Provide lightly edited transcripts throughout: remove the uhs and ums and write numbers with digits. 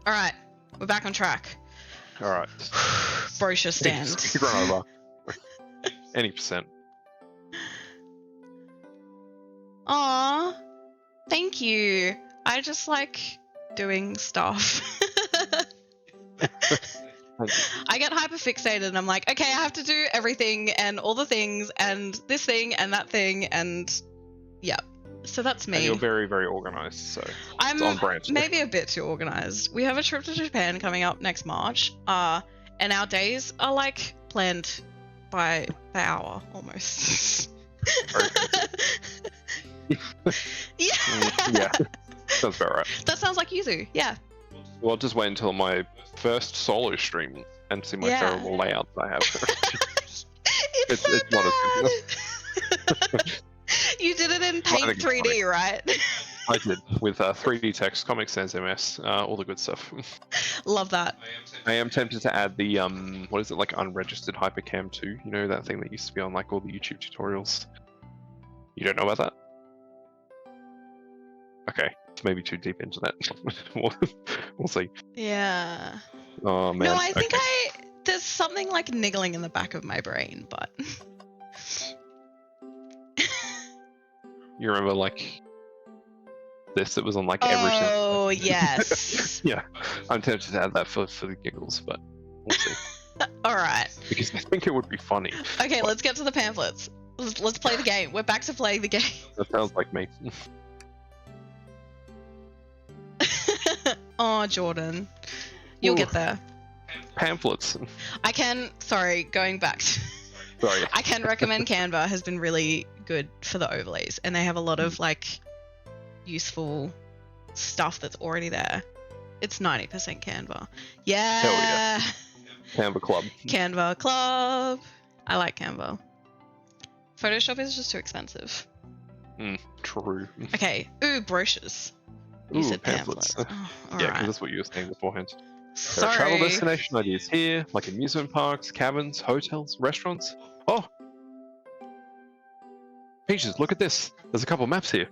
All right, we're back on track. All right. Brochure stand. You've run over. Any percent. Aw, thank you. I just like doing stuff. I get hyperfixated and I'm like, okay, I have to do everything and all the things and this thing and that thing and yeah. So that's me. And you're very, very organized, so I'm it's on brand. maybe a bit too organized. We have a trip to Japan coming up next March, and our days are like planned by the hour almost. Yeah. Yeah, sounds about right. That sounds like Yuzu. Yeah. Well, I'll just wait until my first solo stream and see my terrible layouts I have. it's so it's not as bad. You did it in Paint 3D, right? I did, with 3D text, Comic Sans MS, all the good stuff. Love that. I am tempted to add the, what is it, like unregistered hypercam 2? You know, that thing that used to be on like all the YouTube tutorials? You don't know about that? Okay, it's maybe too deep into that. We'll see. Yeah. Oh man. No, I think there's something like niggling in the back of my brain, but... You remember like this that was on like every channel? Oh, yes. Yeah, I'm tempted to add that for the giggles, but we'll see. All right. Because I think it would be funny. Okay, let's get to the pamphlets. Let's play the game. We're back to playing the game. That sounds like me. Oh, Jordan. You'll get there. Pamphlets. Going back. Sorry. I can recommend Canva has been really good for the overlays, and they have a lot of like useful stuff that's already there. It's 90% Canva. Yeah. Hell yeah. Canva Club. Canva Club. I like Canva. Photoshop is just too expensive. True. Okay. Ooh, brochures. You said pamphlets. pamphlets. Oh, Yeah, alright. because that's what you were saying beforehand. There Sorry. are travel destination ideas here, like amusement parks, cabins, hotels, restaurants. Oh! Peaches, look at this. There's a couple maps here.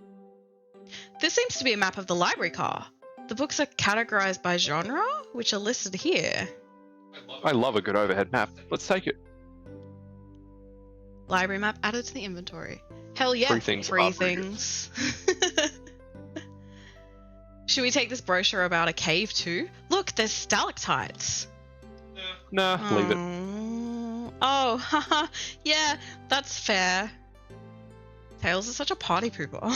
This seems to be a map of the library car. The books are categorized by genre, which are listed here. I love a good overhead map. Let's take it. Library map added to the inventory. Hell yeah, Free things free are free things. Should we take this brochure about a cave too? Look, there's stalactites. Nah, leave it. Oh, haha. Yeah, that's fair. Tails is such a party pooper.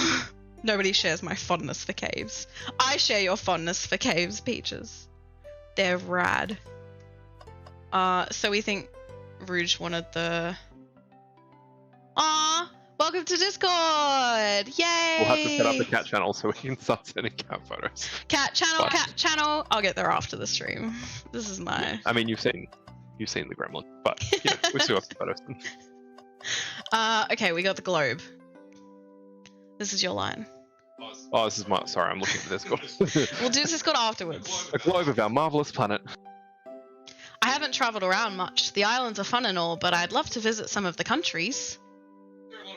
Nobody shares my fondness for caves. I share your fondness for caves, Peaches. They're rad. So we think Rouge wanted the... Aw, welcome to Discord! Yay! We'll have to set up a cat channel so we can start sending cat photos. Cat channel. I'll get there after the stream. This is my... I mean, you've seen the gremlin, but yeah, we still have some photos. Okay, we got the globe. This is your line. Oh, this is my... Sorry, I'm looking for Discord. We'll do Discord afterwards. A globe of our marvelous planet. I haven't travelled around much. The islands are fun and all, but I'd love to visit some of the countries.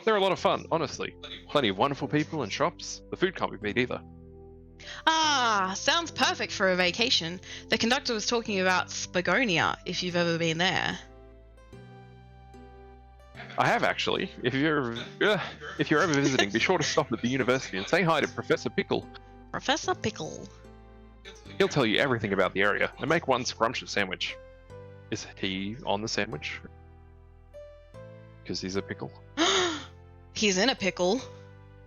They're a lot of fun, honestly. Plenty of wonderful people and shops. The food can't be beat either. Ah, sounds perfect for a vacation. The conductor was talking about Spagonia, if you've ever been there. I have actually. If you're ever visiting, be sure to stop at the university and say hi to Professor Pickle. Professor Pickle. He'll tell you everything about the area and make one scrumptious sandwich. Is he on the sandwich? Because he's a pickle. He's in a pickle.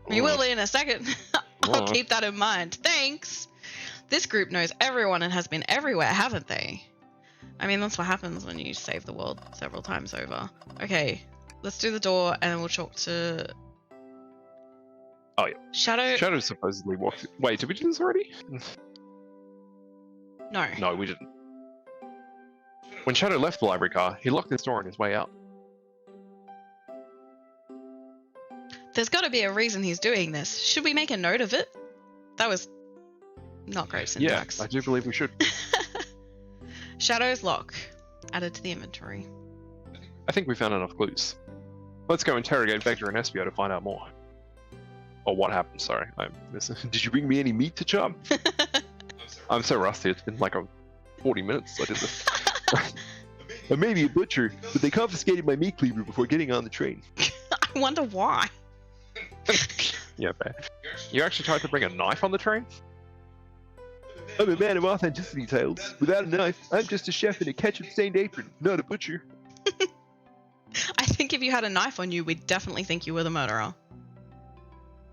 He will be in a second. I'll keep that in mind. Thanks. This group knows everyone and has been everywhere, haven't they? I mean, that's what happens when you save the world several times over. Okay, let's do the door and then we'll talk to... Oh, yeah. Shadow supposedly walked... Wait, did we do this already? No. No, we didn't. When Shadow left the library car, he locked this door on his way out. There's got to be a reason he's doing this. Should we make a note of it? That was not great syntax. Yeah, I do believe we should. Shadow's lock. Added to the inventory. I think we found enough clues. Let's go interrogate Vector and Espio to find out more. Or what happened, sorry. Did you bring me any meat to chop? I'm so rusty. It's been like 40 minutes since I did this. I may be a butcher, but they confiscated my meat cleaver before getting on the train. I wonder why. Yeah, fair. You actually tried to bring a knife on the train? I'm a man of authenticity, Tails. Without a knife, I'm just a chef in a ketchup-stained apron, not a butcher. I think if you had a knife on you, we'd definitely think you were the murderer.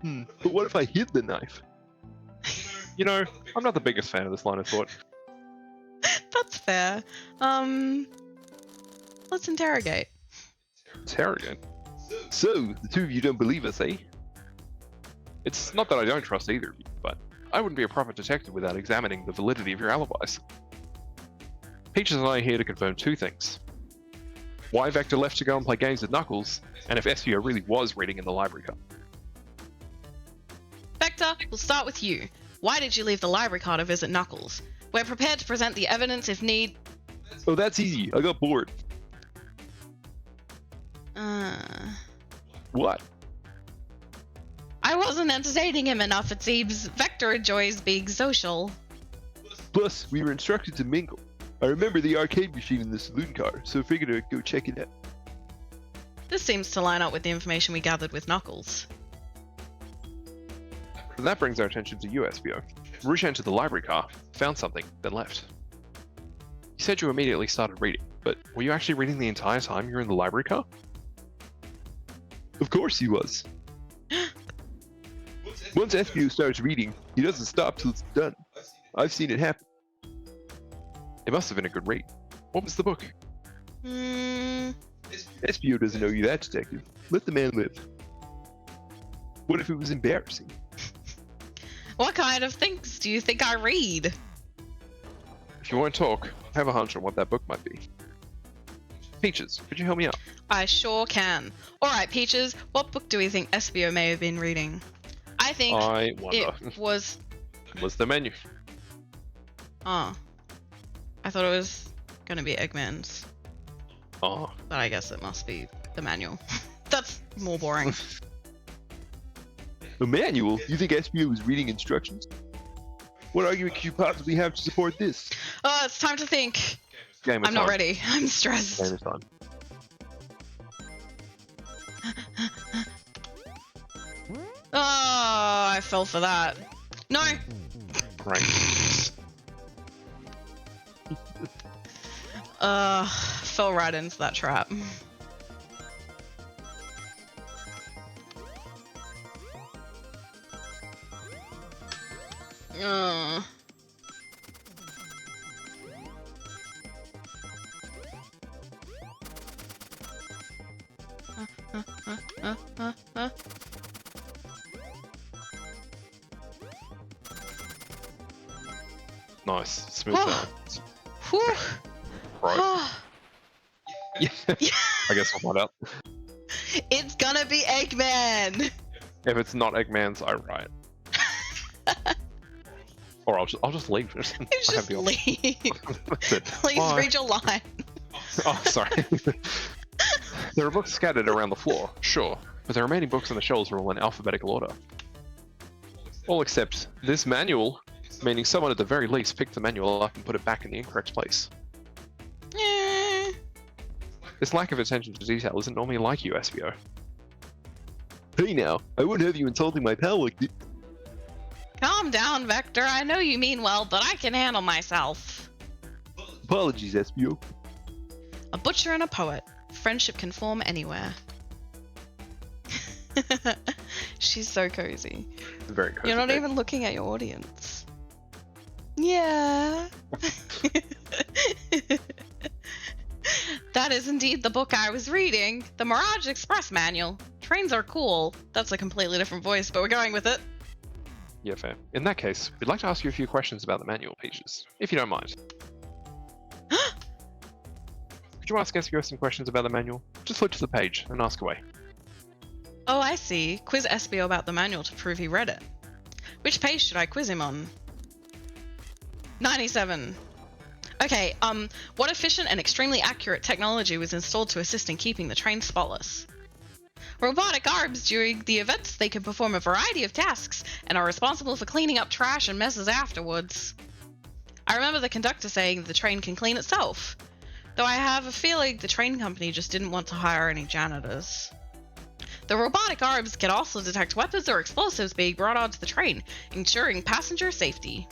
But what if I hid the knife? You know, I'm not the biggest fan of this line of thought. That's fair. Let's interrogate. Interrogate? So, the two of you don't believe us, eh? It's not that I don't trust either of you, but I wouldn't be a proper detective without examining the validity of your alibis. Peaches and I are here to confirm two things. Why Vector left to go and play games with Knuckles, and if Espio really was reading in the library card. Vector, we'll start with you. Why did you leave the library car to visit Knuckles? We're prepared to present the evidence if need... Oh, that's easy. I got bored. What? I wasn't entertaining him enough, it seems. Vector enjoys being social. Plus, we were instructed to mingle. I remember the arcade machine in the saloon car, so I figured I'd go check it out. This seems to line up with the information we gathered with Knuckles. And that brings our attention to you, Espio. Rouge entered the library car, found something, then left. You said you immediately started reading, but were you actually reading the entire time you were in the library car? Of course he was. Once Espio starts reading, he doesn't stop till it's done. I've seen it happen. It must have been a good read. What was the book? Espio doesn't owe you that, detective. Let the man live. What if it was embarrassing? What kind of things do you think I read? If you won't talk, I have a hunch on what that book might be. Peaches, could you help me out? I sure can. Alright, Peaches, what book do we think Espio may have been reading? I think I wonder. it was... Was the menu? Oh. I thought it was gonna be Eggman's. Oh. But I guess it must be the manual. That's more boring. A manual? You think Espio was reading instructions? What argument could you possibly have to support this? Oh, it's time to think. Game of I'm not time. ready. I'm stressed. Game of time. Oh, I fell for that. No. Right. Fell right into that trap. Nice. Smooth down. Whew. Right. Yeah. I guess I'll find out. It's gonna be Eggman. If it's not Eggman's, I riot. Or I'll just leave. Just I have the option. leave. That's it. Please Bye. read your line. Oh, sorry. There are books scattered around the floor, sure, but the remaining books on the shelves are all in alphabetical order. All except this manual, meaning someone at the very least picked the manual up and put it back in the incorrect place. Eh. This lack of attention to detail isn't normally like you, Espio. Hey now, I wouldn't have you insulting my pal like this. Calm down, Vector. I know you mean well, but I can handle myself. Apologies, Espio. A butcher and a poet. Friendship can form anywhere. She's so cozy. Very cozy. You're not babe. even looking at your audience. Yeah. That is indeed the book I was reading. The Mirage Express Manual. Trains are cool. That's a completely different voice, but we're going with it. Yeah, fair. In that case, we'd like to ask you a few questions about the manual, Peaches, if you don't mind. Could you ask Espio some questions about the manual? Just flip to the page and ask away. Oh, I see. Quiz Espio about the manual to prove he read it. Which page should I quiz him on? 97. Okay, what efficient and extremely accurate technology was installed to assist in keeping the train spotless? Robotic arms during the events, they can perform a variety of tasks and are responsible for cleaning up trash and messes afterwards. I remember the conductor saying the train can clean itself, though I have a feeling the train company just didn't want to hire any janitors. The robotic arms can also detect weapons or explosives being brought onto the train, ensuring passenger safety.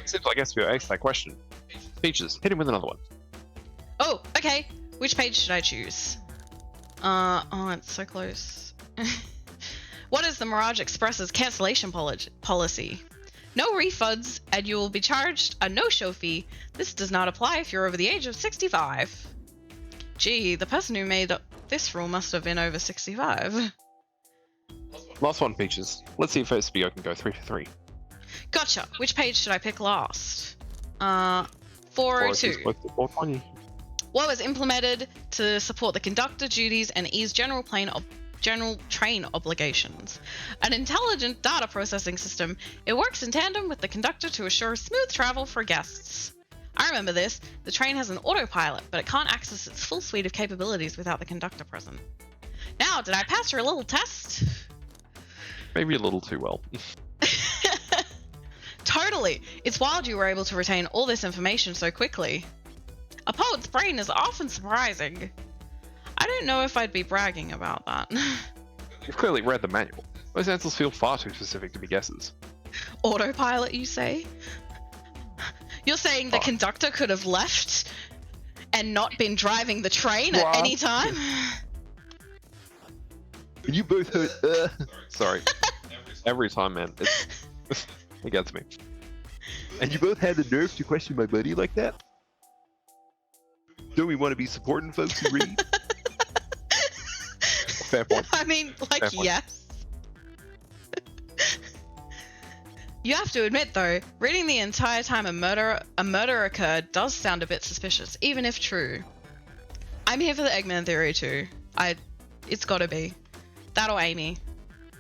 Seems like SBO asked that question. Peaches, hit him with another one. Oh, okay. Which page should I choose? Oh, it's so close. What is the Mirage Express's cancellation policy? No refunds, and you will be charged a no-show fee. This does not apply if you're over the age of 65. Gee, the person who made this rule must have been over 65. Last one, Peaches. Let's see if SBO can go 3 for 3. Gotcha. Which page should I pick last? 402. What was implemented to support the conductor duties and ease general train obligations? An intelligent data processing system. It works in tandem with the conductor to assure smooth travel for guests. I remember this. The train has an autopilot, but it can't access its full suite of capabilities without the conductor present. Now, did I pass your little test? Maybe a little too well. Totally. It's wild you were able to retain all this information so quickly. A poet's brain is often surprising. I don't know if I'd be bragging about that. You've clearly read the manual. Those answers feel far too specific to be guesses. Autopilot, you say? You're saying the conductor could have left and not been driving the train at any time? You both heard. Sorry. Every time, man. It gets me. And you both had the nerve to question my buddy like that? Don't we want to be supporting folks who read? Fair point. I mean, like, yes. You have to admit, though, reading the entire time a murder occurred does sound a bit suspicious, even if true. I'm here for the Eggman theory, too. It's gotta be. That or Amy.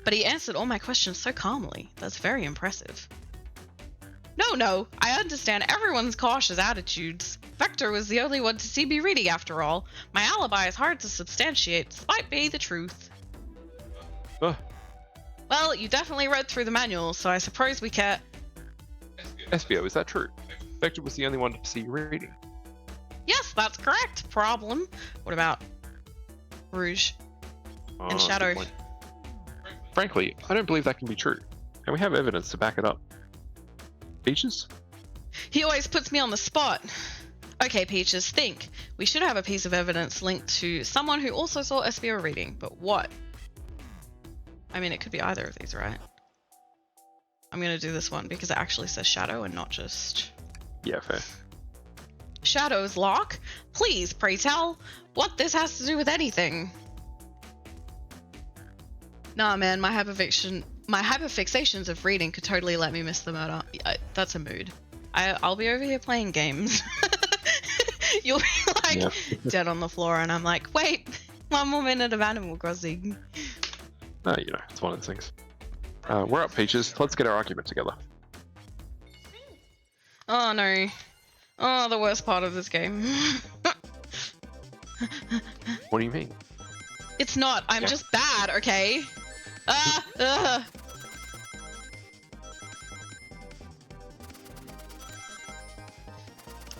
But he answered all my questions so calmly. That's very impressive. No, I understand everyone's cautious attitudes. Vector was the only one to see me reading after all. My alibi is hard to substantiate, despite being the truth. Well, you definitely read through the manual, so I suppose we can't... SBO, is that true? Vector was the only one to see you reading. Yes, that's correct. Problem. What about Rouge and Shadow? Frankly, I don't believe that can be true, and we have evidence to back it up. Peaches? He always puts me on the spot. Okay, Peaches, think. We should have a piece of evidence linked to someone who also saw SBO reading, but what? I mean, it could be either of these, right? I'm gonna do this one because it actually says Shadow and not just... Yeah, fair. Shadow's lock? Please, pray tell, what this has to do with anything. Nah, man, my hyperfixations of reading could totally let me miss the murder. That's a mood. I'll be over here playing games. You'll be like dead on the floor, and I'm like, wait, 1 more minute of Animal Crossing. You know, it's one of those things. We're up, Peaches. Let's get our argument together. Oh no. Oh, the worst part of this game. What do you mean? It's not. I'm just bad, okay? I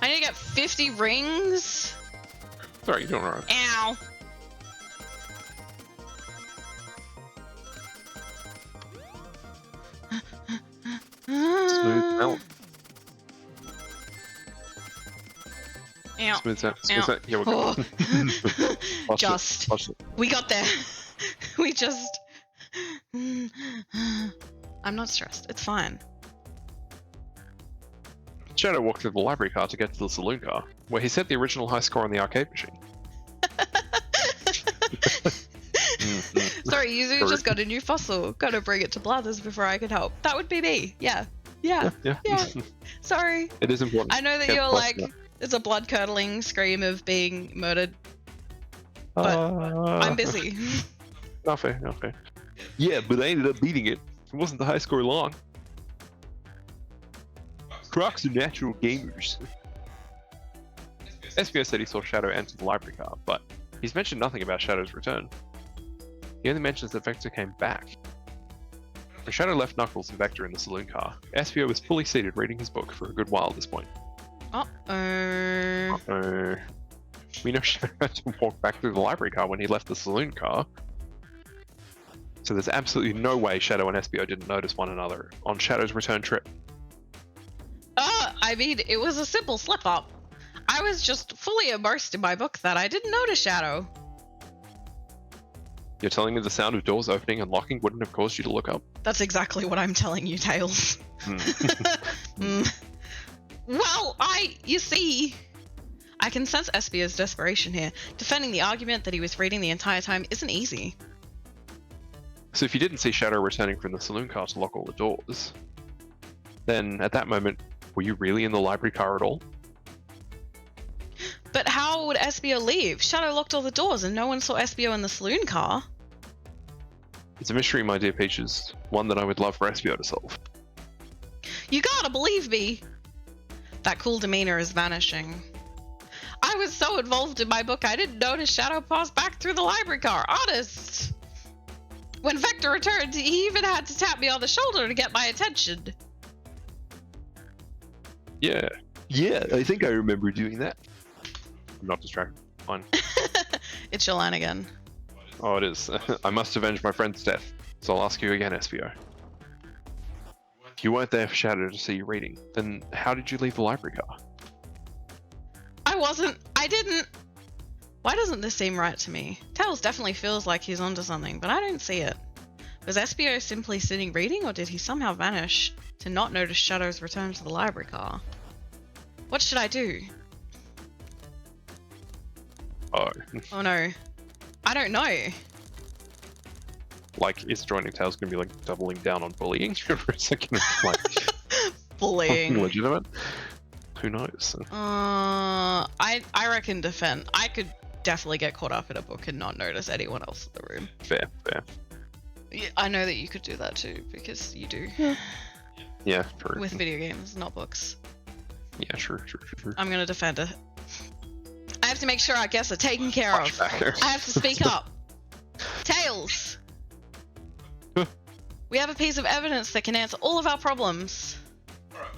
need to get 50 rings. Sorry, you're doing alright. Ow. Smooth melt. Ow. Smooth that. Here we go. We got there. We just... I'm not stressed. It's fine. Shadow walked through the library car to get to the saloon car, where he set the original high score on the arcade machine. Sorry, Yuzu just got a new fossil. Gotta bring it to Blathers before I can help. That would be me. Yeah. Sorry. It is important. I know that you're like, it's a blood-curdling scream of being murdered, but I'm busy. Not fair. Yeah, but I ended up beating it. It wasn't the high score long. Crocs are natural gamers. SBO said he saw Shadow enter the library car, but he's mentioned nothing about Shadow's return. He only mentions that Vector came back. When Shadow left Knuckles and Vector in the saloon car, Espio was fully seated reading his book for a good while at this point. Uh-oh. We know Shadow had to walk back through the library car when he left the saloon car. So there's absolutely no way Shadow and Espio didn't notice one another on Shadow's return trip. I mean, it was a simple slip-up. I was just fully immersed in my book that I didn't notice Shadow. You're telling me the sound of doors opening and locking wouldn't have caused you to look up? That's exactly what I'm telling you, Tails. Well, you see, I can sense Espio's desperation here. Defending the argument that he was reading the entire time isn't easy. So if you didn't see Shadow returning from the saloon car to lock all the doors, then at that moment, were you really in the library car at all? But how would Espio leave? Shadow locked all the doors and no one saw Espio in the saloon car. It's a mystery, my dear Peaches. One that I would love for Espio to solve. You gotta believe me. That cool demeanor is vanishing. I was so involved in my book I didn't notice Shadow pass back through the library car, honest. When Vector returned, he even had to tap me on the shoulder to get my attention. Yeah, I think I remember doing that. I'm not distracted. Fine. It's your line again. Oh, it is. I must avenge my friend's death, so I'll ask you again, Espio. You weren't there for Shadow to see you reading, then how did you leave the library car? I didn't. Why doesn't this seem right to me? Tails definitely feels like he's onto something, but I don't see it. Was Espio simply sitting reading, or did he somehow vanish to not notice Shadow's return to the library car? What should I do? Oh. Oh no. I don't know. Like, is joining Tails going to be like doubling down on bullying for a second? Like, bullying. Legitimate? Who knows? I reckon defend. I could definitely get caught up in a book and not notice anyone else in the room. Fair. Yeah, I know that you could do that too, because you do. Yeah, true. With video games, not books. Yeah, true. I'm gonna defend it. I have to make sure our guests are taken care of. I have to speak up. Tails! We have a piece of evidence that can answer all of our problems.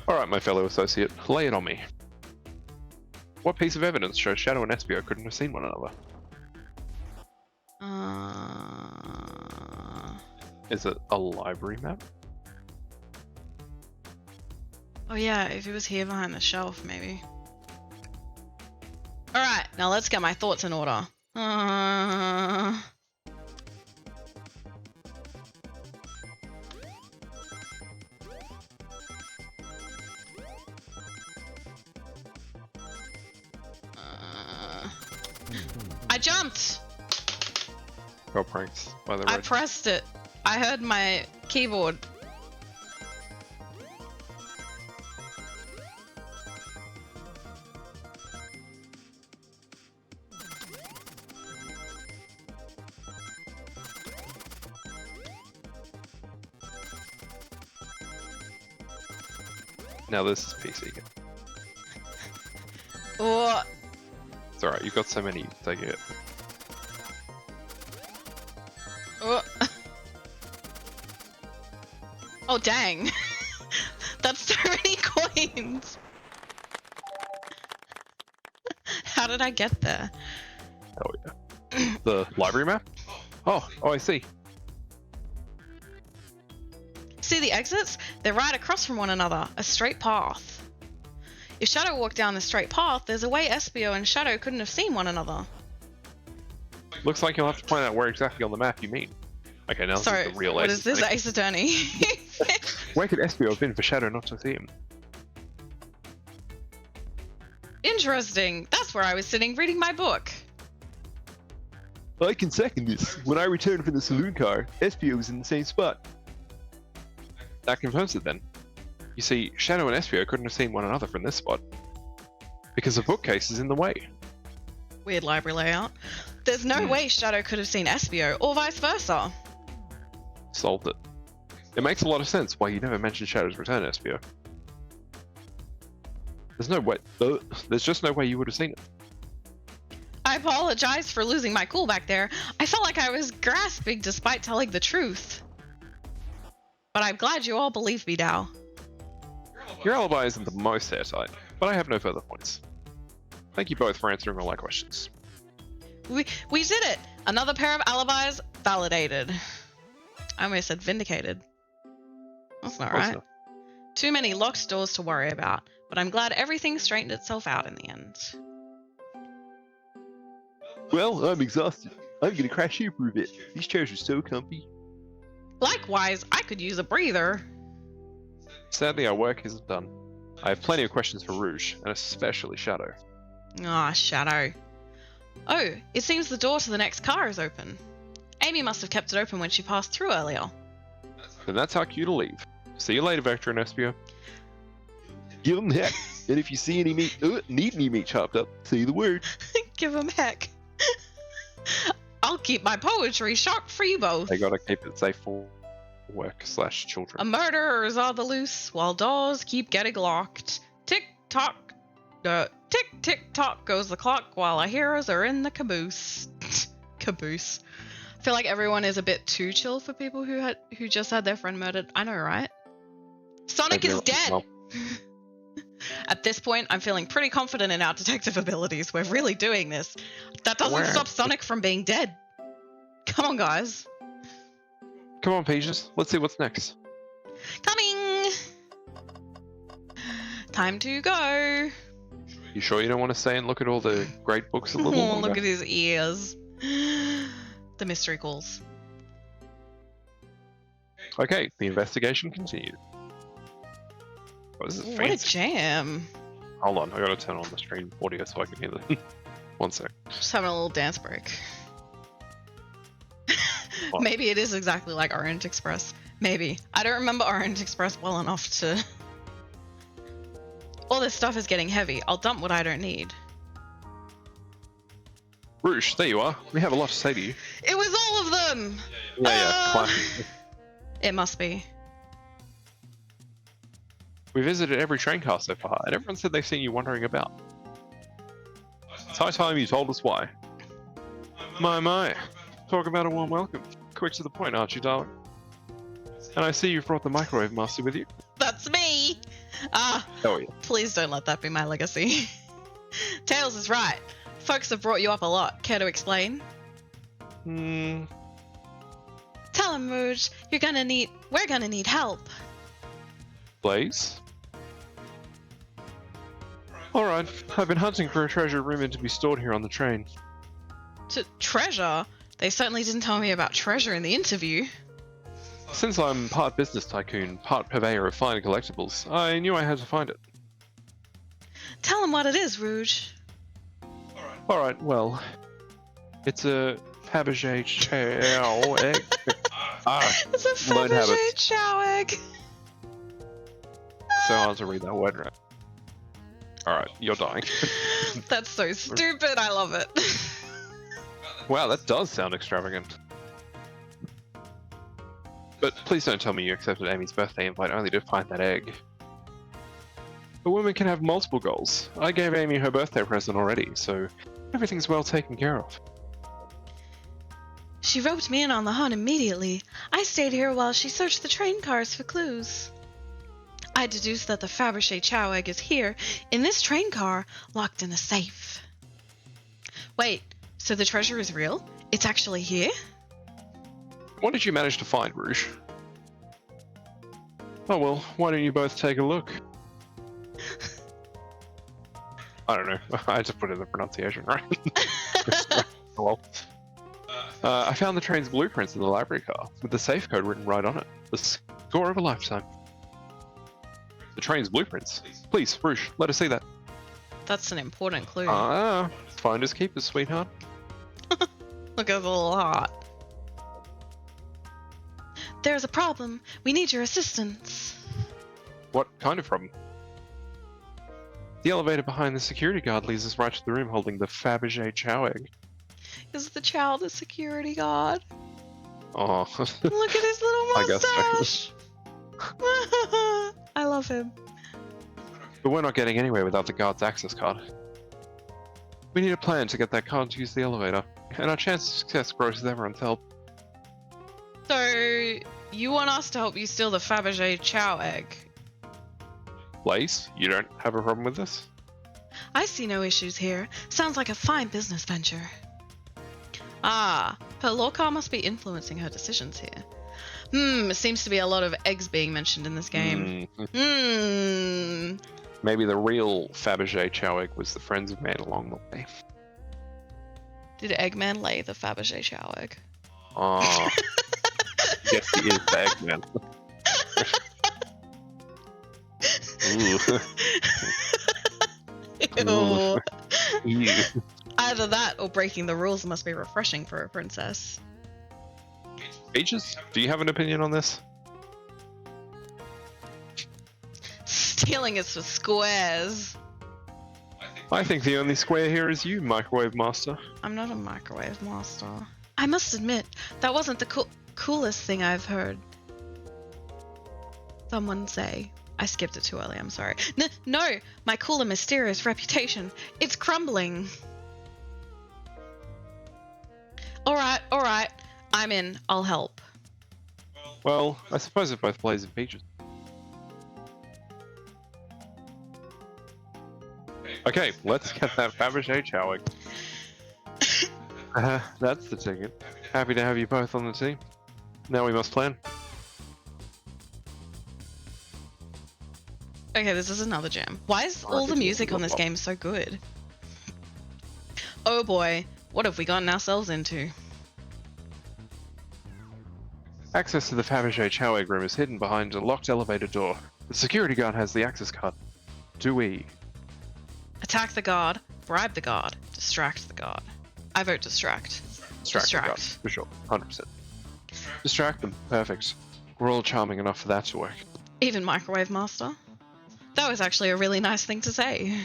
Alright, my fellow associate, lay it on me. What piece of evidence shows Shadow and Espio couldn't have seen one another? Is it a library map? Oh yeah, if it was here behind the shelf, maybe. Alright, now let's get my thoughts in order. I jumped! Go pranks by the I red. pressed it. I heard my keyboard. Now this is PC again. Oh, It's alright, you've got so many, take it. oh. Oh dang. That's so many coins. How did I get there? Oh yeah. The library map? Oh, I see. See the exits? They're right across from one another, a straight path. If Shadow walked down the straight path, there's a way Espio and Shadow couldn't have seen one another. Looks like you'll have to point out where exactly on the map you mean. Okay, now this is the real what Ace is this, Attorney. Ace Attorney? Where could Espio have been for Shadow not to see him? Interesting. That's where I was sitting reading my book. I can second this. When I returned from the saloon car, Espio was in the same spot. That confirms it then. You see, Shadow and Espio couldn't have seen one another from this spot. Because the bookcase is in the way. Weird library layout. There's no way Shadow could have seen Espio, or vice versa. Solved it. It makes a lot of sense why you never mentioned Shadow's return, Espio. There's no way. There's just no way you would have seen it. I apologize for losing my cool back there. I felt like I was grasping despite telling the truth. but I'm glad you all believe me now. Your alibi isn't the most airtight, but I have no further points. Thank you both for answering all my questions. We did it! Another pair of alibis validated. I almost said vindicated. That's not Close right. enough. Too many locked doors to worry about, but I'm glad everything straightened itself out in the end. Well, I'm exhausted. I'm gonna crash here for a bit. These chairs are so comfy. Likewise, I could use a breather. Sadly, our work isn't done. I have plenty of questions for Rouge, and especially Shadow. Ah, Shadow. Oh, it seems the door to the next car is open. Amy must have kept it open when she passed through earlier. Then that's our cue to leave. See you later, Vector and Espio. Give them heck. And if you see any meat, need any meat chopped up, say the word. Give him heck. I'll keep my poetry sharp for you both. They gotta keep it safe for work/children. Murderers are the loose, while doors keep getting locked. Tick tock, tick tick tock goes the clock, while our heroes are in the caboose. Caboose. I feel like everyone is a bit too chill for people who just had their friend murdered. I know, right? Sonic is dead. Well, At this point, I'm feeling pretty confident in our detective abilities. We're really doing this. That doesn't stop Sonic from being dead. Come on, guys. come on, Peaches. Let's see what's next. Coming! Time to go. You sure you don't want to stay and look at all the great books a little Oh, longer? look at his ears. The mystery calls. Okay, the investigation continued. Oh, this is What a fancy. jam. Hold on, I gotta turn on the stream audio so I can hear the. One sec. Just having a little dance break. What? Maybe it is exactly like Orient Express. Maybe. I don't remember Orient Express well enough to... All this stuff is getting heavy. I'll dump what I don't need. Rouge, there you are. We have a lot to say to you. It was all of them! Yeah, classic. It must be. We visited every train car so far, and everyone said they've seen you wandering about. It's high time you told us why. My. Talk about a warm welcome. Quick to the point, aren't you, darling? And I see you've brought the microwave master with you. That's me! Ah, Oh, yeah. please don't let that be my legacy. Tails is right. Folks have brought you up a lot. Care to explain? Tell him, Rouge. We're gonna need help. Blaze? Alright, I've been hunting for a treasure rumored to be stored here on the train. Treasure? They certainly didn't tell me about treasure in the interview. Since I'm part business tycoon, part purveyor of fine collectibles, I knew I had to find it. Tell him what it is, Rouge. Alright, well, it's a Fabergé chow egg. It's a learn Fabergé habits. chow egg. So hard to read that word right. Alright, you're dying. That's so stupid. I love it. Wow, that does sound extravagant. But please don't tell me you accepted Amy's birthday invite only to find that egg. A woman can have multiple goals. I gave Amy her birthday present already, so everything's well taken care of. She roped me in on the hunt immediately. I stayed here while she searched the train cars for clues. I deduced that the Fabergé chow egg is here, in this train car, locked in a safe. Wait, so the treasure is real? It's actually here? What did you manage to find, Rouge? Oh well, why don't you both take a look? I don't know. I just put in the pronunciation right. Oh well. I found the train's blueprints in the library car, with the safe code written right on it. The score of a lifetime. The train's blueprints. Please, Rouge, let us see that. That's an important clue. Finders keepers, sweetheart. Look at the little heart. There's a problem. We need your assistance. What kind of problem? The elevator behind the security guard leads us right to the room holding the Fabergé chow egg. Is the child a security guard? Oh. Look at his little I guess so. mustache. I love him. But we're not getting anywhere without the guard's access card. We need a plan to get that card to use the elevator, and our chance of success grows with everyone's help. So, you want us to help you steal the Fabergé Chow egg? Blaze, you don't have a problem with this? I see no issues here. Sounds like a fine business venture. Ah, her lore must be influencing her decisions here. It seems to be a lot of eggs being mentioned in this game. Maybe the real Fabergé Chow egg was the friends of man along the way. Did Eggman lay the Fabergé Chow egg? Oh. Yes, he is the Eggman. Ooh. Ew. Ew. Either that or breaking the rules must be refreshing for a princess. Peaches, do you have an opinion on this? Stealing is for squares. I think the only square here is you, Microwave Master. I'm not a microwave master. I must admit, that wasn't the coolest thing I've heard someone say. I skipped it too early, I'm sorry. No, my cool and mysterious reputation. It's crumbling. Alright. I'm in. I'll help. Well, I suppose if both Blaze and Peaches. Okay, let's get that Fabergé Chow egg. That's the ticket. Happy to have you both on the team. Now we must plan. Okay, this is another jam. Why is all the music on this game so good? Oh boy, what have we gotten ourselves into? Access to the Fabergé Chow egg room is hidden behind a locked elevator door. The security guard has the access card. Do we? Attack the guard, bribe the guard, distract the guard. I vote distract. Distract. The guard, for sure, 100%. Distract them, perfect. We're all charming enough for that to work. Even Microwave Master. That was actually a really nice thing to say.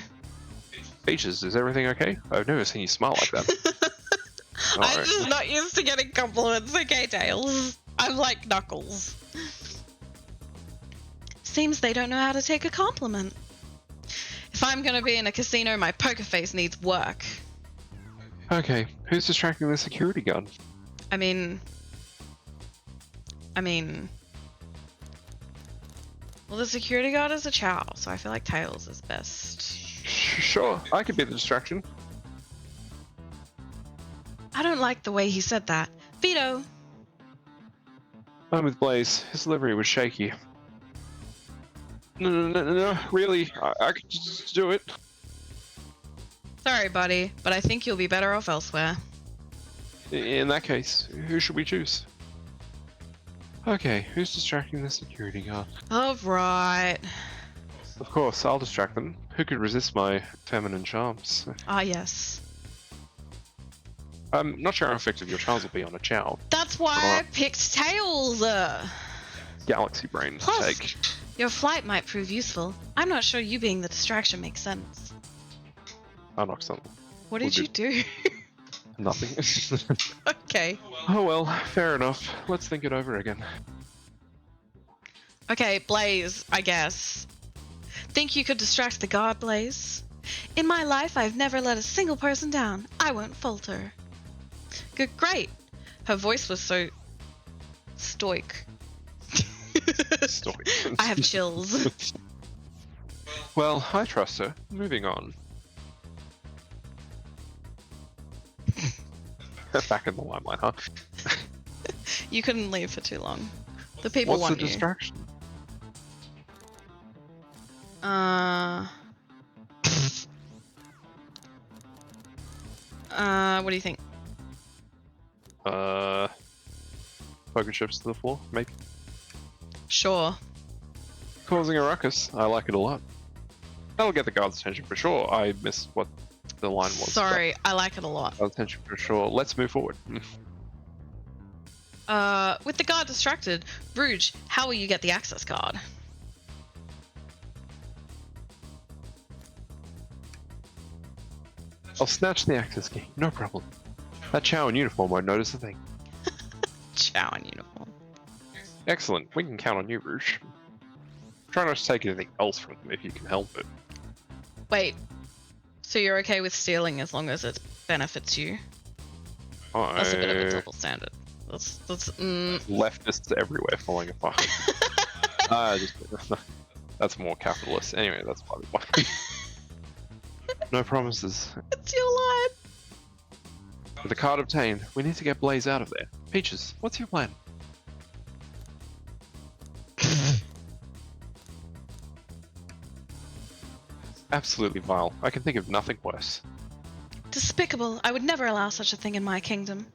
Peaches, is everything okay? I've never seen you smile like that. I'm just not used to getting compliments, okay, Tails? I'm like Knuckles. Seems they don't know how to take a compliment. If I'm gonna be in a casino, my poker face needs work. Okay, who's distracting the security guard? I mean... Well, the security guard is a Chow, so I feel like Tails is best. Sure, I could be the distraction. I don't like the way he said that. Veto! I'm with Blaze. His delivery was shaky. No, really, I could just do it. Sorry, buddy, but I think you'll be better off elsewhere. In that case, who should we choose? Okay, who's distracting the security guard? Alright. Of course, I'll distract them. Who could resist my feminine charms? Ah, yes. I'm not sure how effective your charms will be on a Chow. That's why I picked Tails! Galaxy brain to Plus, take. your flight might prove useful. I'm not sure you being the distraction makes sense. I'll knock something. What did you do? Nothing. Okay. Oh well, fair enough. Let's think it over again. Okay, Blaze, I guess. Think you could distract the guard, Blaze? In my life, I've never let a single person down. I won't falter. Good, great. Her voice was so stoic. Stoic. I have chills. Well, I trust her. Moving on. Back in the limelight, huh? You couldn't leave for too long. The people What's want the you. distraction? What do you think? Poker chips to the floor, maybe. Sure. Causing a ruckus. I like it a lot. That'll get the guard's attention for sure. I missed what the line was. Sorry, I like it a lot. Guard's attention for sure. Let's move forward. With the guard distracted, Rouge, how will you get the access card? I'll snatch the access key. No problem. That Chow in uniform won't notice a thing. Chow in uniform. Excellent. We can count on you, Rouge. Try not to take anything else from them if you can help it. Wait, so you're okay with stealing as long as it benefits you? That's a bit of a double standard. That's Leftists everywhere falling apart. That's more capitalist. Anyway, that's part of why. No promises. It's your line. With the card obtained, we need to get Blaze out of there. Peaches, what's your plan? Absolutely vile. I can think of nothing worse. Despicable. I would never allow such a thing in my kingdom.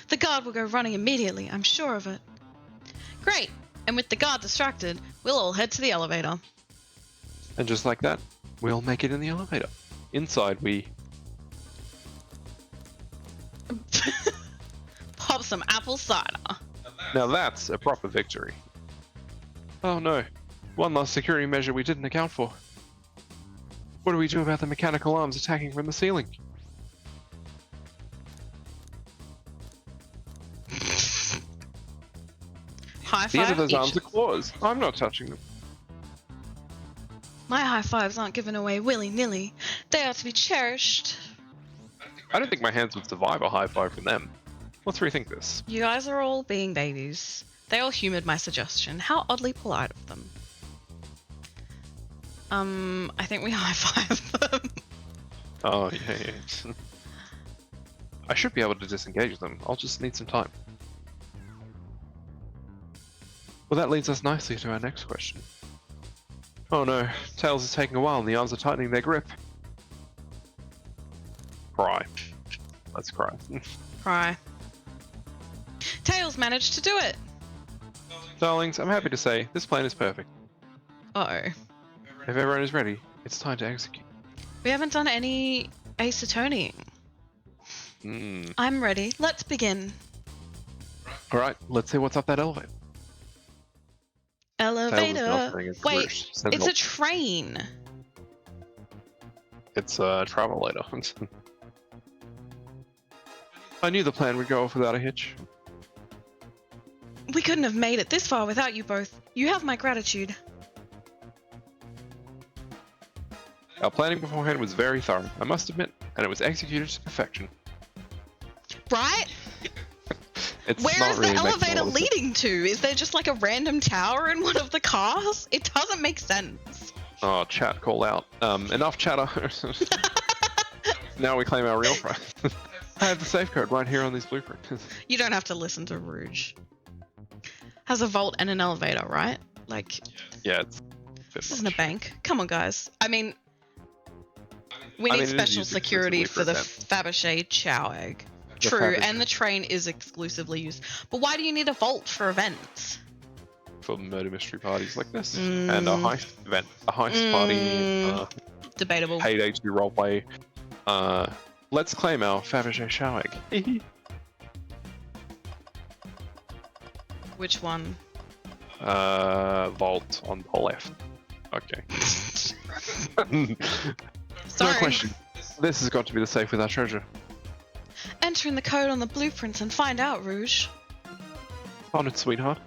The guard will go running immediately, I'm sure of it. Great. And with the guard distracted, we'll all head to the elevator. And just like that, we'll make it in the elevator. Inside, we... Pop some apple cider. Now that's a proper victory. Oh no. One last security measure we didn't account for. What do we do about the mechanical arms attacking from the ceiling? High The end of five those arms each. are claws. I'm not touching them. My high fives aren't given away willy-nilly. They are to be cherished. I don't think my hands would survive a high five from them. Let's rethink this. You guys are all being babies. They all humoured my suggestion. How oddly polite of them. I think we high-five them. Oh, yeah. I should be able to disengage them. I'll just need some time. Well, that leads us nicely to our next question. Oh no, Tails is taking a while and the arms are tightening their grip. Cry. Let's cry. Cry. Tails managed to do it! Darlings, I'm happy to say, this plan is perfect. Uh-oh. If everyone is ready, it's time to execute. We haven't done any acetoniing. I'm ready. Let's begin. Alright, let's see what's up that elevator. Elevator. Wait, It's it's a train. It's a travelator. I knew the plan would go off without a hitch. We couldn't have made it this far without you both. You have my gratitude. Our planning beforehand was very thorough, I must admit, and it was executed to perfection. Right? It's Where not is really the making a elevator lot of sense. leading to? Is there just like a random tower in one of the cars? It doesn't make sense. Oh, chat call out. Enough chatter. Now we claim our real prize. I have the safe code right here on these blueprints. You don't have to listen to Rouge. Has a vault and an elevator, right? Like, Yeah, it's this isn't a bank. Come on, guys. I mean, we need it is special used security exclusively for for the them. Fabergé chow egg. The True, Fabergé. and the train is exclusively used. But why do you need a vault for events? For murder mystery parties like this. And a heist event. A heist party. Debatable. Payday 2 roleplay. Let's claim our Fabergé shower egg. Which one? Vault on the left. Okay. Sorry. No question. This has got to be the safe with our treasure. Enter in the code on the blueprints and find out, Rouge. On it, sweetheart.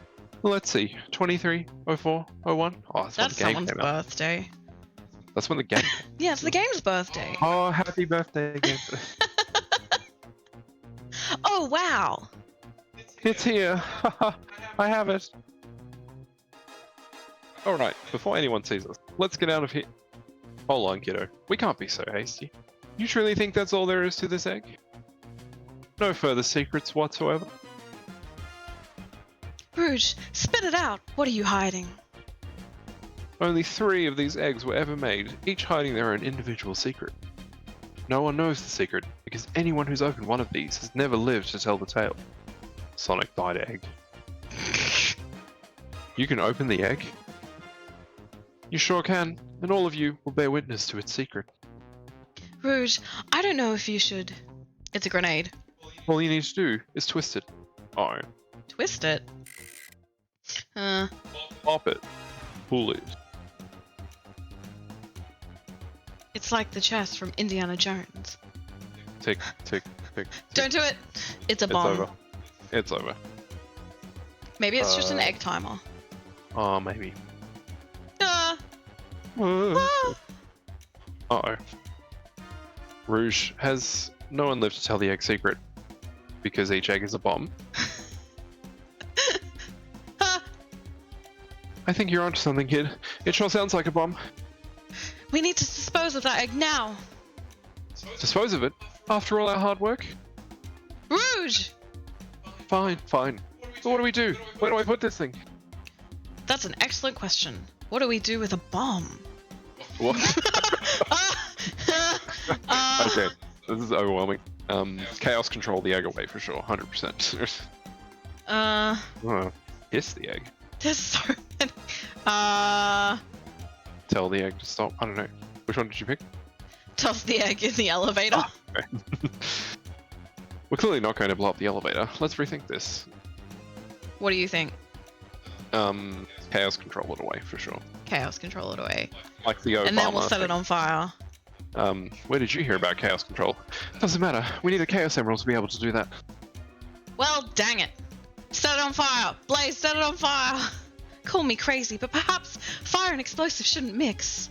Let's see. 230401. Oh, that's when That's the game someone's came out. birthday. That's when the game. Yeah, it's the game's birthday. Oh, happy birthday game. Oh, wow. It's here. I have it. Alright, before anyone sees us, let's get out of here. Hold on, kiddo. We can't be so hasty. You truly think that's all there is to this egg? No further secrets whatsoever? Rouge, spit it out. What are you hiding? Only 3 of these eggs were ever made, each hiding their own individual secret. No one knows the secret, because anyone who's opened one of these has never lived to tell the tale. Sonic died egg. You can open the egg? You sure can, and all of you will bear witness to its secret. Rouge, I don't know if you should. It's a grenade. All you need to do is twist it. Oh, Twist it. pop it. Pull it. It's like the chest from Indiana Jones. Tick, tick, tick. Don't do it. It's a It's bomb. over. It's over. Maybe it's just an egg timer. Oh, maybe. Ah. Uh-oh. Ah. Rouge, has no one lived to tell the egg secret? Because each egg is a bomb? I think you're onto something, kid. It sure sounds like a bomb. We need to dispose of that egg now. Dispose of it? After all our hard work? Rouge! Fine, fine. But what do we do? Where do I put this thing? That's an excellent question. What do we do with a bomb? What? Uh, Okay, this is overwhelming. Chaos control the egg away for sure, 100%. Oh, kiss the egg. There's so many. Tell the egg to stop. I don't know. Which one did you pick? Toss the egg in the elevator. Okay. We're clearly not going to blow up the elevator. Let's rethink this. What do you think? Chaos control it away for sure. Chaos control it away. Like the Obama And then we'll set it thing. on fire. Where did you hear about chaos control? Doesn't matter. We need a chaos emerald to be able to do that. Well, dang it. Set it on fire. Blaze, set it on fire. Call me crazy, but perhaps fire and explosives shouldn't mix.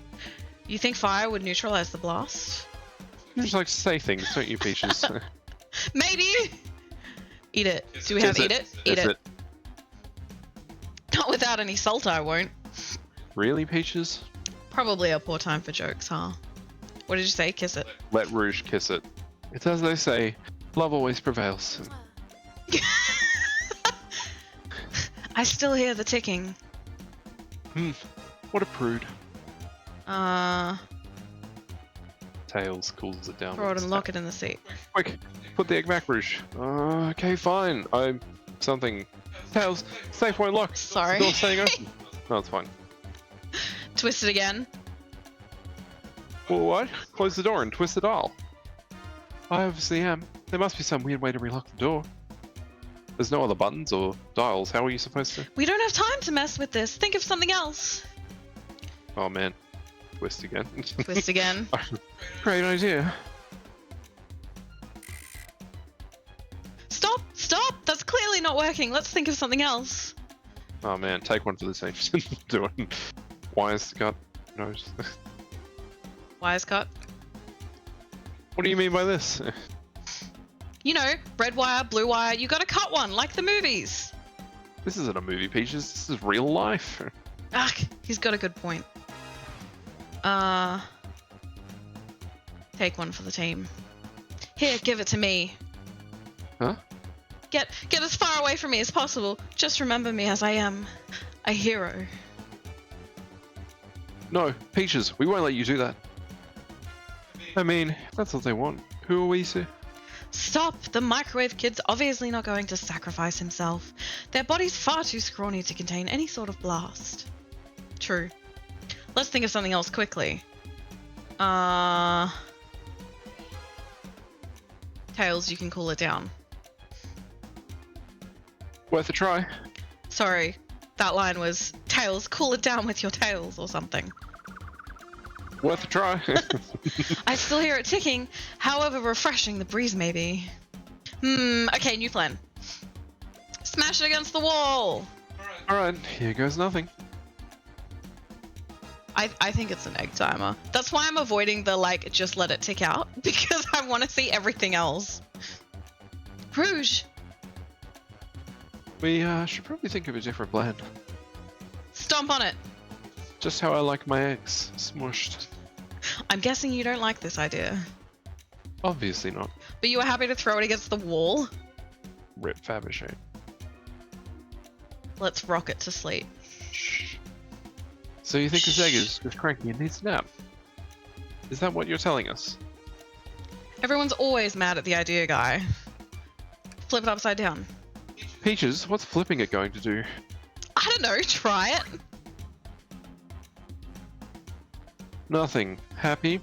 You think fire would neutralize the blast? You just like to say things, don't you, Peaches? Maybe. Eat it. Do we have Is eat it? Eat Is it. Not without any salt, I won't. Really, Peaches? Probably a poor time for jokes, huh? What did you say? Kiss it. Let Rouge kiss it. It's as they say, love always prevails. I still hear the ticking. What a prude. Throw Tails cools it down. it and lock it in the seat. Quick, put the egg back, Rouge. Okay, fine. I'm something. Tails, safe won't lock. Sorry. The door's staying open. No, it's fine. Twist it again. Well, what? Close the door and twist the dial. I obviously am. There must be some weird way to relock the door. There's no other buttons or dials. How are you supposed to? We don't have time to mess with this. Think of something else. Oh man. Twist again. Twist again. Great idea. Stop! Stop! That's clearly not working. Let's think of something else. Oh man, take one for the team. Do it. Wires cut. Nose. Wires cut. What do you mean by this? You know, red wire, blue wire. You gotta cut one, like the movies. This isn't a movie, Peaches. This is real life. Ah, he's got a good point. Take one for the team. Here, give it to me. Huh? Get as far away from me as possible. Just remember me as I am, a hero. No, Peaches, we won't let you do that. I mean, if that's what they want. Who are we to? Stop! The microwave kid's obviously not going to sacrifice himself. Their body's far too scrawny to contain any sort of blast. True. Let's think of something else quickly. Tails, you can cool it down. Worth a try. Sorry, that line was, Tails, cool it down with your tails or something. Worth a try. I still hear it ticking, however refreshing the breeze may be. Okay, new plan. Smash it against the wall! Alright, here goes nothing. I think it's an egg timer. That's why I'm avoiding the, like, just let it tick out, because I want to see everything else. Rouge! We should probably think of a different plan. Stomp on it! Just how I like my eggs, smushed. I'm guessing you don't like this idea. Obviously not. But you were happy to throw it against the wall? Rip Fabergé. Let's rock it to sleep. Shh. So you think this egg is just cranky and needs a nap? Is that what you're telling us? Everyone's always mad at the idea guy. Flip it upside down. Peaches, what's flipping it going to do? I don't know, try it. Nothing. Happy?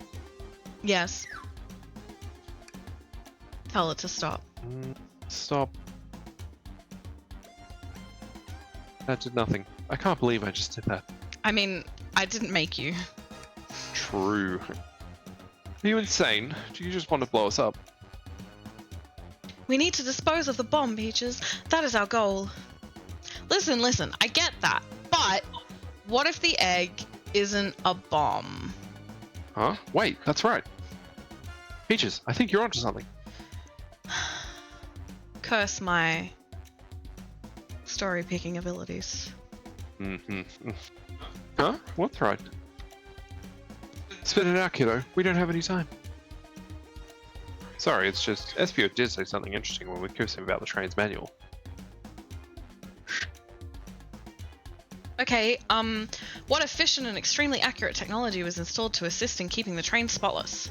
Yes. Tell it to stop. Stop. That did nothing. I can't believe I just did that. I mean, I didn't make you. True. Are you insane? Do you just want to blow us up? We need to dispose of the bomb, Peaches. That is our goal. Listen, I get that. But what if the egg isn't a bomb? Huh? Wait, that's right. Peaches, I think you're onto something. Curse my story picking abilities. Mm-hmm. Huh? What's right? Spit it out, kiddo. We don't have any time. Sorry, it's just SPO did say something interesting when we quizzed him about the train's manual. Okay, what efficient and extremely accurate technology was installed to assist in keeping the train spotless?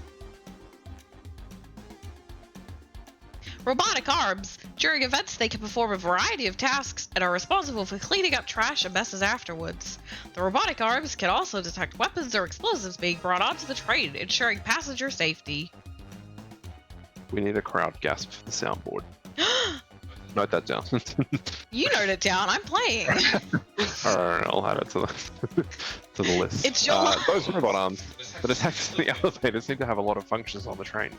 Robotic arbs. During events, they can perform a variety of tasks and are responsible for cleaning up trash and messes afterwards. The robotic arbs can also detect weapons or explosives being brought onto the train, ensuring passenger safety. We need a crowd gasp for the soundboard. Note that down. You note it down. I'm playing. Alright, I'll add it to the list. It's your line. Those robot arms that attack the elevator seem to have a lot of functions on the train.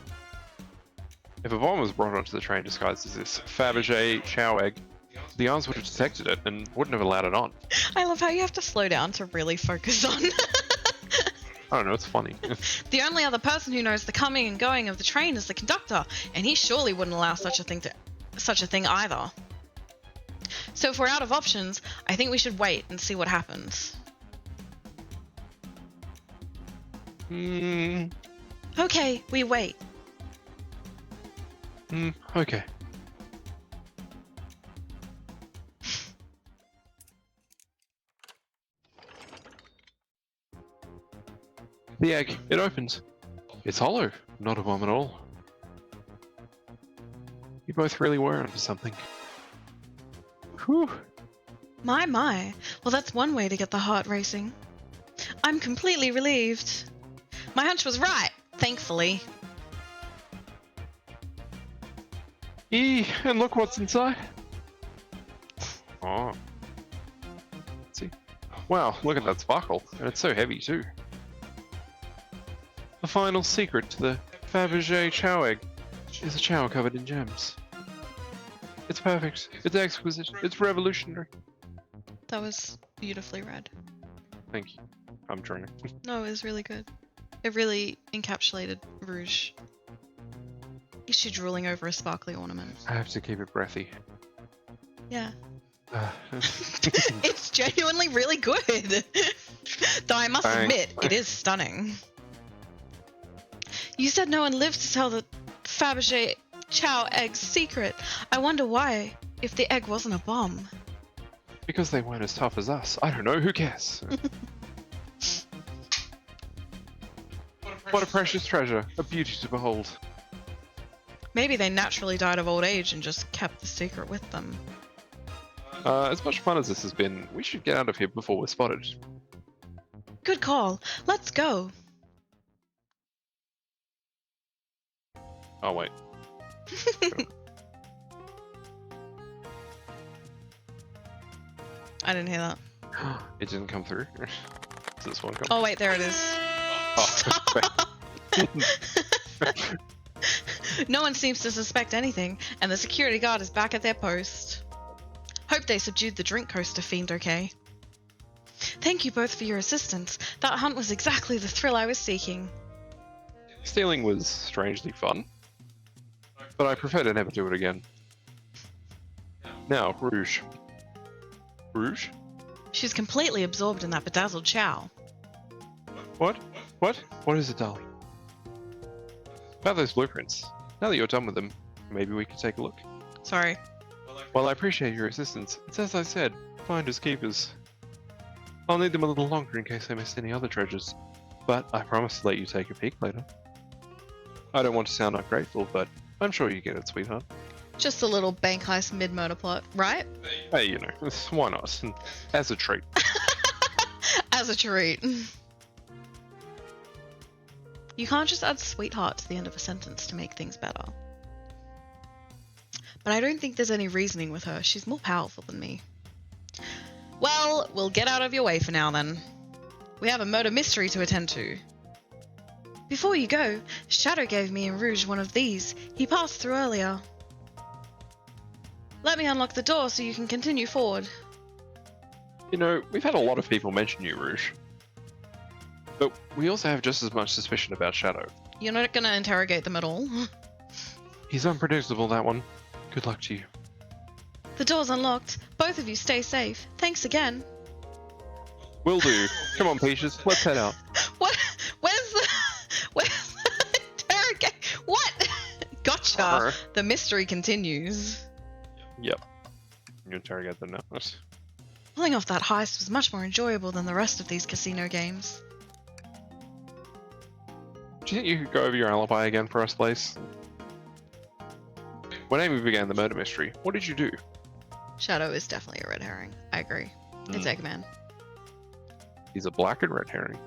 If a bomb was brought onto the train disguised as this Fabergé chow egg, the arms would have detected it and wouldn't have allowed it on. I love how you have to slow down to really focus on. I don't know, it's funny. The only other person who knows the coming and going of the train is the conductor, and he surely wouldn't allow such a thing either. So if we're out of options, I think we should wait and see what happens. Okay, we wait. Okay. The egg, it opens. It's hollow, not a bomb at all. You both really were onto something. Whew. My. Well, that's one way to get the heart racing. I'm completely relieved. My hunch was right, thankfully. And look what's inside. Oh. Let's see. Wow, look at that sparkle. And it's so heavy too. The final secret to the Fabergé chow egg is a chow covered in gems. It's perfect. It's exquisite. It's revolutionary. That was beautifully read. Thank you. I'm trying. No, it was really good. It really encapsulated Rouge. Is she drooling over a sparkly ornament? I have to keep it breathy. Yeah. It's genuinely really good. Though I must admit, it is stunning. You said no one lives to tell the Fabergé chow egg's secret. I wonder why, if the egg wasn't a bomb. Because they weren't as tough as us. I don't know, who cares? What a precious treasure, a beauty to behold. Maybe they naturally died of old age and just kept the secret with them. As much fun as this has been, we should get out of here before we're spotted. Good call. Let's go. Oh, wait. I didn't hear that. It didn't come through. Does this one come? Oh wait, there it is. Oh, No one seems to suspect anything, and the security guard is back at their post. Hope they subdued the drink coaster fiend okay. Thank you both for your assistance. That hunt was exactly the thrill I was seeking. Stealing was strangely fun, but I prefer to never do it again. Now, Rouge. Rouge? She's completely absorbed in that bedazzled chow. What? What? What is it, darling? About those blueprints. Now that you're done with them, maybe we could take a look. Sorry. Well, I appreciate your assistance. It's as I said, finders keepers. I'll need them a little longer in case I missed any other treasures, but I promise to let you take a peek later. I don't want to sound ungrateful, but I'm sure you get it, sweetheart. Just a little bank heist mid-murder plot, right? Hey, you know, why not? As a treat. As a treat. You can't just add sweetheart to the end of a sentence to make things better. But I don't think there's any reasoning with her. She's more powerful than me. Well, we'll get out of your way for now then. We have a murder mystery to attend to. Before you go, Shadow gave me and Rouge one of these. He passed through earlier. Let me unlock the door so you can continue forward. You know, we've had a lot of people mention you, Rouge. But we also have just as much suspicion about Shadow. You're not going to interrogate them at all? He's unpredictable, that one. Good luck to you. The door's unlocked. Both of you stay safe. Thanks again. Will do. Come on, Peaches, let's head out. What? Where's the interrogate? What? Gotcha. Uh-huh. The mystery continues. Yep. You interrogate them now. Pulling off that heist was much more enjoyable than the rest of these casino games. Do you think you could go over your alibi again for us, please? When Amy began the murder mystery, what did you do? Shadow is definitely a red herring. I agree. It's Eggman. He's a black and red herring.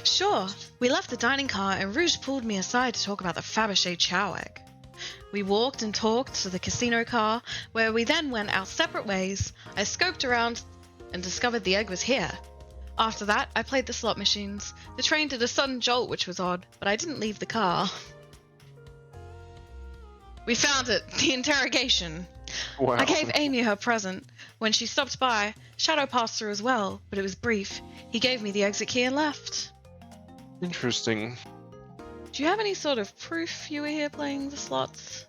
Sure. We left the dining car and Rouge pulled me aside to talk about the Fabergé chow egg. We walked and talked to the casino car, where we then went our separate ways. I scoped around and discovered the egg was here. After that, I played the slot machines. The train did a sudden jolt, which was odd, but I didn't leave the car. We found it, the interrogation. Wow. I gave Amy her present. When she stopped by, Shadow passed through as well, but it was brief. He gave me the exit key and left. Interesting. Do you have any sort of proof you were here playing the slots?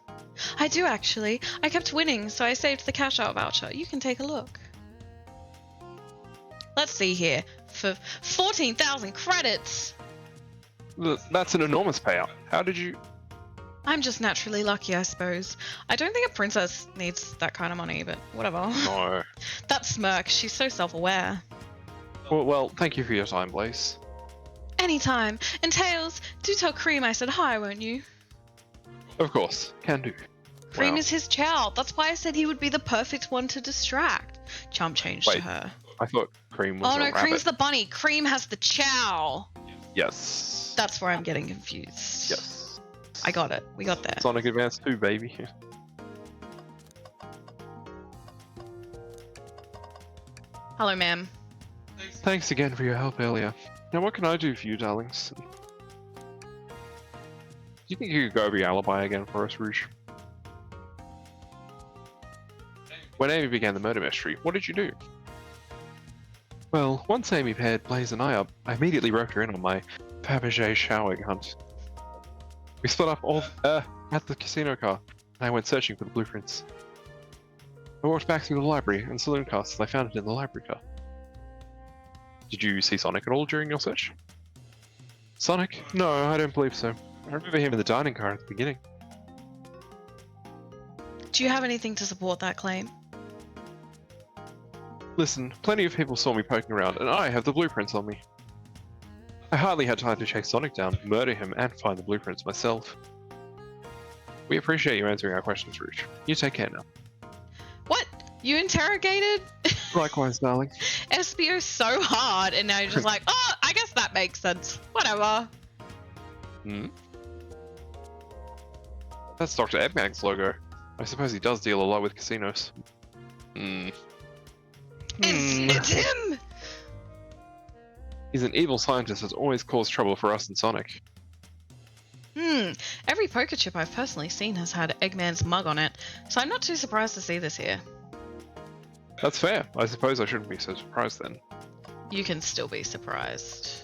I do, actually. I kept winning, so I saved the cash-out voucher. You can take a look. Let's see here. For 14,000 credits! That's an enormous payout. How did you... I'm just naturally lucky, I suppose. I don't think a princess needs that kind of money, but whatever. No. That smirk, she's so self-aware. Well, thank you for your time, Blaze. Anytime. And Tails, do tell Cream I said hi, won't you? Of course, can do. Cream Wow. is his chow. That's why I said he would be the perfect one to distract. Chomp changed to Wait. her. I thought Cream was Oh a no, rabbit. Cream's the bunny. Cream has the chow. Yes. That's where I'm getting confused. Yes. I got it. We got there. Sonic Advance 2, baby. Hello, ma'am. Thanks again for your help earlier. Now, what can I do for you, darlings? Do you think you could go over your alibi again for us, Rouge? When Amy began the murder mystery, what did you do? Well, once Amy paired Blaze and I up, I immediately roped her in on my Fabergé chow egg hunt. We split up all at the casino car, and I went searching for the blueprints. I walked back through the library and saloon cars till I found it in the library car. Did you see Sonic at all during your search? Sonic? No, I don't believe so. I remember him in the dining car at the beginning. Do you have anything to support that claim? Listen, plenty of people saw me poking around, and I have the blueprints on me. I hardly had time to chase Sonic down, murder him, and find the blueprints myself. We appreciate you answering our questions, Rouge. You take care now. What? You interrogated Likewise, darling. SBO so hard, and now you're just like, oh, I guess that makes sense. Whatever. Hmm? That's Dr. Eggman's logo. I suppose he does deal a lot with casinos. It's him! He's an evil scientist that's always caused trouble for us and Sonic. Every poker chip I've personally seen has had Eggman's mug on it, so I'm not too surprised to see this here. That's fair. I suppose I shouldn't be so surprised then. You can still be surprised.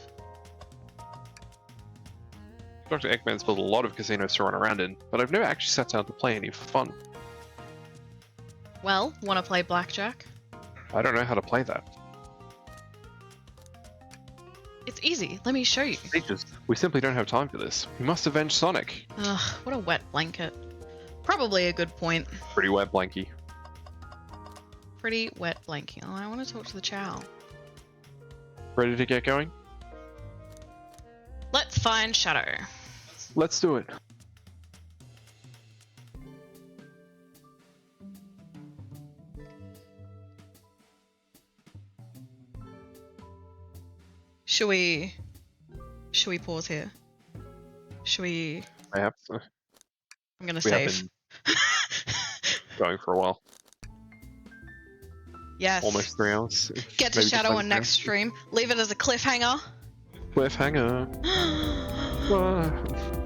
Dr. Eggman's built a lot of casinos to run around in, but I've never actually sat down to play any for fun. Well, wanna play blackjack? I don't know how to play that. It's easy, let me show you. Teachers, we simply don't have time for this. We must avenge Sonic. Ugh, what a wet blanket. Probably a good point. Pretty wet, Blanky. Pretty wet blanket. Oh, I want to talk to the chow. Ready to get going? Let's find Shadow. Let's do it. Should we pause here? Should we... I have to. I'm gonna We have save. been going for a while. Yes. Almost 3 hours. Get to Maybe Shadow just on next stream. Leave it as a cliffhanger. Cliffhanger. Whoa.